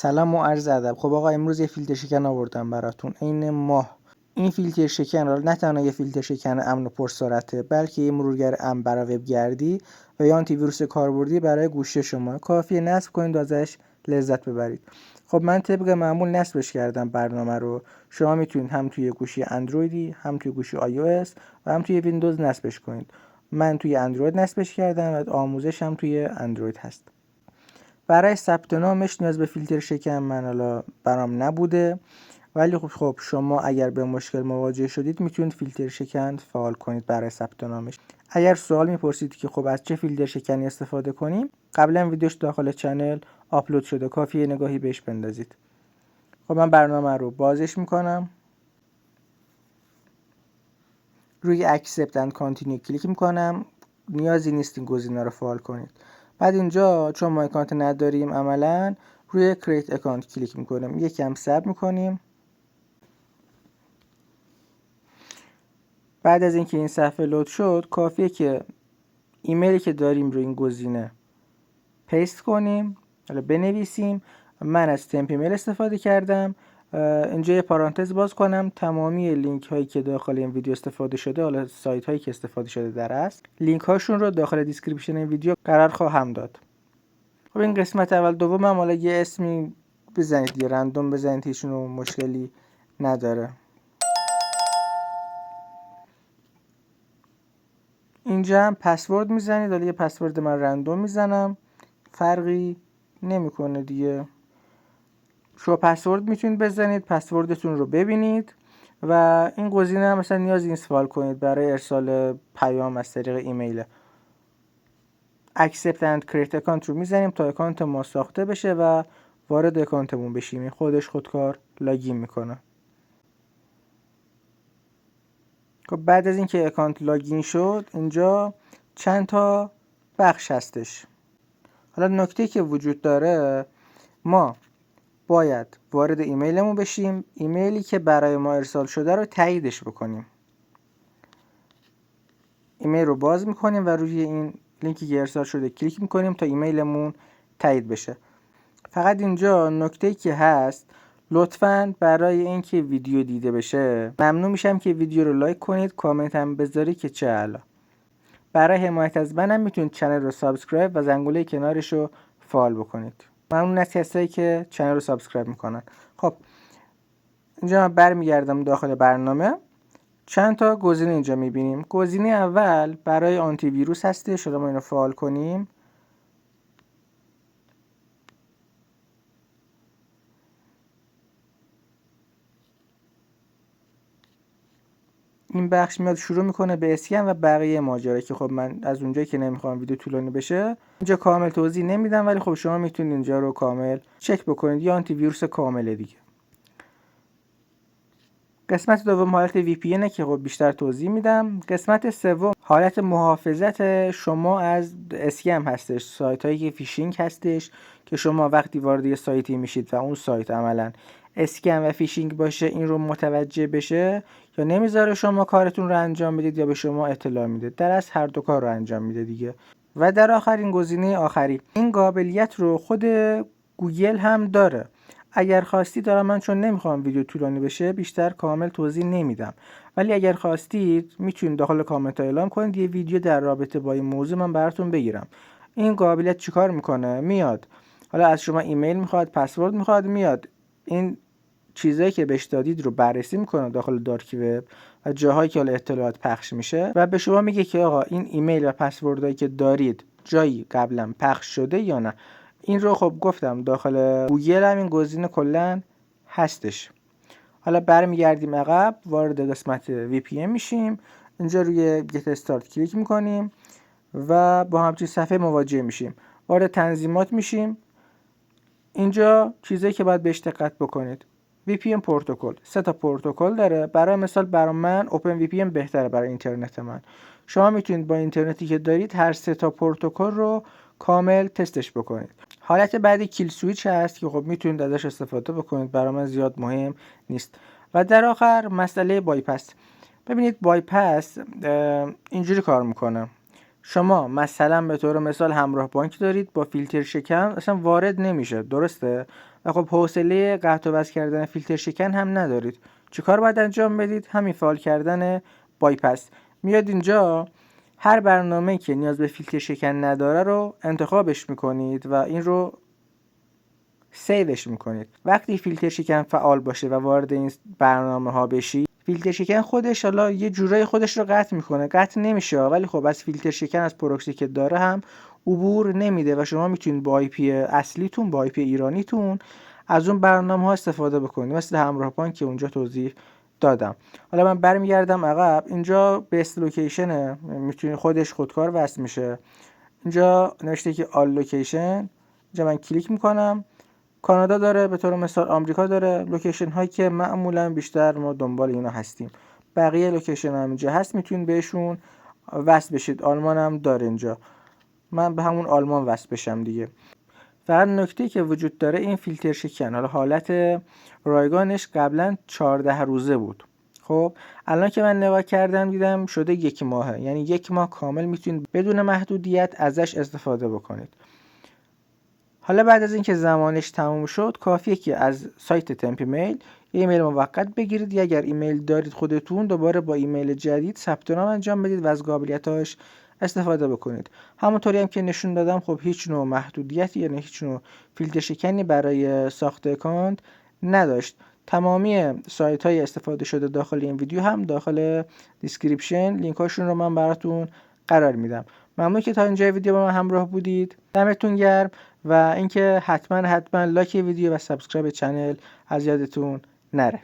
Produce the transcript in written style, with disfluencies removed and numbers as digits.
سلام و عرض ادب. خب آقا امروز یه فیلتر شکن آوردم براتون عین ماه. این فیلتر شکن را نه تنها یه فیلتر شکن امن و پرسرعته، بلکه یه مرورگر امن برای وبگردی و یا آنتی ویروس کاربردی برای گوشی شما. کافیه نصب کنید و ازش لذت ببرید. خب من طبق معمول نصبش کردم برنامه رو. شما میتونید هم توی گوشی اندرویدی، هم توی گوشی iOS و هم توی ویندوز نصبش کنید. من توی اندروید نصبش کردم و آموزش هم توی اندروید هست. برای ثبت نامش نیاز به فیلتر شکن من حالا برام نبوده، ولی خب شما اگر به مشکل مواجه شدید میتونید فیلتر شکن فعال کنید برای ثبت نامش. اگر سوال میپرسید که خب از چه فیلتر شکنی استفاده کنیم، قبلا ویدیوش داخل چنل آپلود شده، کافیه نگاهی بهش بندازید. خب من برنامه رو بازش میکنم، روی Accept and Continue کلیک میکنم. نیازی نیست این گزینه رو فعال کنید. بعد اینجا چون ما اکانت نداریم عملا روی Create Account کلیک میکنیم، یکم صبر میکنیم. بعد از اینکه این صفحه لود شد کافیه که ایمیلی که داریم رو این گزینه پیست کنیم، حالا بنویسیم. من از تمپ ایمیل استفاده کردم. اینجا یه پارانتز باز کنم، تمامی لینک هایی که داخل این ویدیو استفاده شده، حالا سایت هایی که استفاده شده در اصل، لینک هاشون رو داخل دیسکریپشن این ویدیو قرار خواهم داد. خب این قسمت اول دوم هم حالا یه اسمی بزنید، یه رندوم بزنید، هیچ نوع مشکلی نداره. اینجا هم پسورد میزنید، حالا یه پسورد من رندوم میزنم، فرقی نمیکنه دیگه. شو پسورد میتونید بزنید، پسوردتون رو ببینید و این گزینه هم مثلا نیازی نیست فعال کنید برای ارسال پیام از طریق ایمیل. Accept and Create Account رو میزنیم تا اکانت ما ساخته بشه و وارد اکانتمون بشیم. این خودکار لاگین میکنه. خب بعد از اینکه اکانت لاگین شد اینجا چند تا بخش هستش. حالا نکته که وجود داره، ما باید وارد ایمیلمون بشیم، ایمیلی که برای ما ارسال شده رو تاییدش بکنیم. ایمیل رو باز میکنیم و روی این لینکی که ارسال شده کلیک میکنیم تا ایمیلمون تایید بشه. فقط اینجا نکته‌ای که هست، لطفاً برای اینکه ویدیو دیده بشه ممنون میشم که ویدیو رو لایک کنید، کامنت هم بذارید که چه اعلی. برای حمایت از منم میتونید چنل رو سابسکرایب و زنگوله کنارش رو فعال بکنید. ممنون از کسایی که چنل رو سابسکرایب میکنن. خب اینجا من برمیگردم داخل برنامه. چند تا گزینه اینجا میبینیم. گزینه اول برای آنتی ویروس هستش، حالا ما اینو فعال کنیم. این بخش میاد شروع میکنه به اسکن و بقیه ماجرا که خب من از اونجایی که نمیخوام ویدیو طولانی بشه اینجا کامل توضیح نمیدم، ولی خب شما میتونید اینجا رو کامل چک بکنید. یا آنتی ویروس کامله دیگه. قسمت دوم حالت VPN که خب بیشتر توضیح میدم. قسمت سوم حالت محافظت شما از اسکم هستش، سایت هایی که فیشینگ هستش که شما وقتی وارد یه سایتی میشید و اون سایت عملا اسکم و فیشینگ باشه این رو متوجه بشه، یا نمیذاره شما کارتون رو انجام بدید یا به شما اطلاع میده. در اصل هر دو کار رو انجام میده دیگه. و در آخرین گزینه آخری، این قابلیت رو خود گوگل هم داره. اگر خواستید، دارم من چون نمیخوام ویدیو طولانی بشه بیشتر کامل توضیح نمیدم، ولی اگر خواستید میتونید داخل کامنت ها اعلام کنید یه ویدیو در رابطه با این موضوع من براتون بگیرم. این قابلیت چیکار میکنه؟ میاد حالا از شما ایمیل میخواد، پسورد میخواد، میاد این چیزایی که بهش دادید رو بررسی میکنه داخل دارک وب و جاهایی که حالا اطلاعات پخش میشه و به شما میگه که آقا این ایمیل و پسوردهایی که دارید جایی قبلا پخش شده یا نه. این رو خب گفتم داخل گوگل هم این گزینه کلا هستش. حالا برمیگردیم عقب، وارد قسمت VPN میشیم. اینجا روی Get Start کلیک میکنیم و با همچین صفحه مواجه میشیم. وارد تنظیمات میشیم. اینجا چیزایی که باید بهش دقت بکنید. VPN پروتکل 3 تا پروتکل داره. برای مثال برای من Open VPN بهتره برای اینترنت من. شما میتونید با اینترنتی که دارید هر 3 تا پروتکل رو کامل تستش بکنید. حالت بعدی کیل سویچ هست که خب میتونید ازش استفاده بکنید، برای من زیاد مهم نیست. و در آخر مسئله بایپاس. ببینید بایپاس اینجوری کار میکنه. شما مثلا به طور مثال همراه بانک دارید، با فیلتر شکن اصلا وارد نمیشه، درسته؟ و خب حوصله قطع و وصل کردن فیلتر شکن هم ندارید. چیکار باید انجام بدید؟ همین فعال کردن بایپس. میاد اینجا هر برنامه‌ای که نیاز به فیلتر شکن نداره رو انتخابش میکنید و این رو سیوش میکنید. وقتی فیلتر شکن فعال باشه و وارد این برنامه ها بشی، فیلتر شکن خودش حالا یه جورایی خودش رو قطع میکنه، قطع نمیشه ولی خب از فیلتر شکن از پروکسی که داره هم عبور نمیده و شما میتونید با آی پی اصلیتون، با آی پی ایرانیتون از اون برنامه ها استفاده بکنید، مثل همراه بانک که اونجا توضیح دادم. حالا من برمیگردم عقب. اینجا بیس لوکیشنه، میتونید خودش خودکار وصل میشه. اینجا نوشته که آل لوکیشن، اینجا من کلیک میکنم. کانادا داره، به طور مثال آمریکا داره، لوکیشن هایی که معمولا بیشتر ما دنبال اینا هستیم. بقیه لوکیشن هم اینجا هست، میتونید بهشون وصل بشید. آلمان هم داره اینجا، من به همون آلمان وصل بشم دیگه. فقط نکته که وجود داره این فیلتر شکن، حالا حالت رایگانش قبلا 14 روزه بود. خب الان که من نگاه کردم دیدم شده 1 ماهه، یعنی 1 ماه کامل میتونید بدون محدودیت ازش استفاده بکنید. حالا بعد از اینکه زمانش تموم شد کافیه که از سایت تمپ میل ایمیل موقت بگیرید، یا اگر ایمیل دارید خودتون دوباره با ایمیل جدید ثبت نام انجام بدید و از قابلیتاش استفاده بکنید. همونطوری هم که نشون دادم خب هیچ نوع محدودیتی، یعنی هیچ نوع فیلتر شکنی برای ساخت اکانت نداشت. تمامی سایت های استفاده شده داخل این ویدیو هم داخل دیسکریپشن لینکاشون رو من براتون قرار میدم. ممنون که تا اینجا ویدیو با من همراه بودید. دمتون گرم و اینکه حتما لایک ویدیو و سابسکرایب چنل از یادتون نره.